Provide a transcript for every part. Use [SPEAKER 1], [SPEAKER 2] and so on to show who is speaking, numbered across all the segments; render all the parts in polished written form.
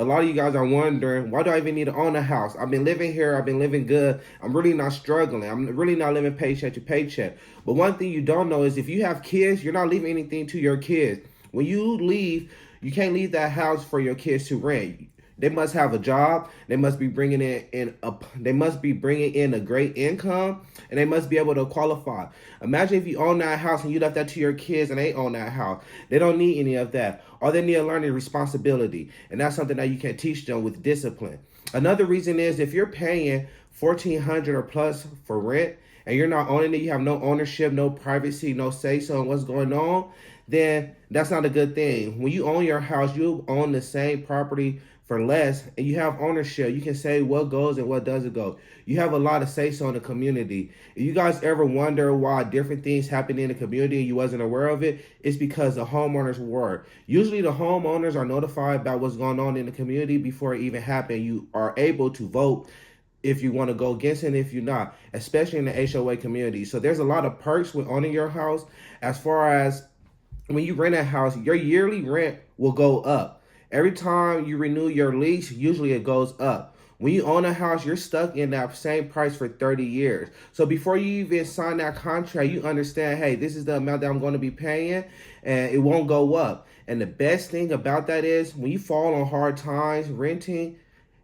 [SPEAKER 1] A lot of you guys are wondering, why do I even need to own a house? I've been living here. I've been living good. I'm really not struggling. I'm really not living paycheck to paycheck. But one thing you don't know is if you have kids, you're not leaving anything to your kids. When you leave, you can't leave that house for your kids to rent. They must have a job. They must be bringing They must be bringing in a great income, and they must be able to qualify. Imagine if you own that house and you left that to your kids, and they own that house. They don't need any of that. All they need to learn is responsibility, and that's something that you can teach them with discipline. Another reason is if you're paying 1,400 or plus for rent, and you're not owning it, you have no ownership, no privacy, no say so on what's going on, then that's not a good thing. When you own your house, you own the same property for less, and you have ownership. You can say what goes and what doesn't go. You have a lot of say so in the community. If you guys ever wonder why different things happen in the community and you wasn't aware of it, it's because the homeowners were. Usually the homeowners are notified about what's going on in the community before it even happened. You are able to vote if you want to go against it and if you're not, especially in the HOA community. So there's a lot of perks with owning your house. As far as when you rent a house, your yearly rent will go up. Every time you renew your lease, usually it goes up. When you own a house, you're stuck in that same price for 30 years. So before you even sign that contract, you understand, hey, this is the amount that I'm going to be paying, and it won't go up. And the best thing about that is when you fall on hard times renting,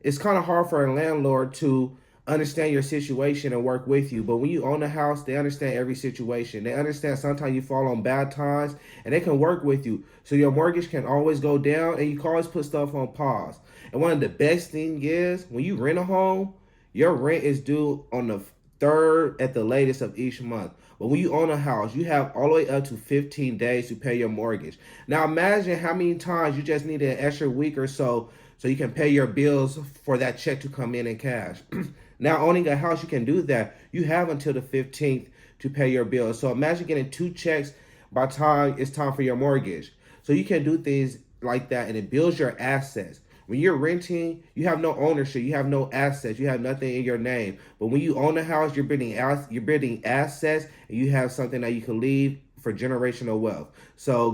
[SPEAKER 1] it's kind of hard for a landlord to understand your situation and work with you. But when you own a house, they understand every situation. They understand sometimes you fall on bad times, and they can work with you. So your mortgage can always go down, and you can always put stuff on pause. And one of the best things is when you rent a home, your rent is due on the third at the latest of each month. But when you own a house, you have all the way up to 15 days to pay your mortgage. Now imagine how many times you just need an extra week or so you can pay your bills for that check to come in cash. Now, owning a house, you can do that. You have until the 15th to pay your bills. So imagine getting 2 checks by the time it's time for your mortgage. So you can do things like that, and it builds your assets. When you're renting, you have no ownership, you have no assets, you have nothing in your name. But when you own a house, you're building assets, and you have something that you can leave for generational wealth. So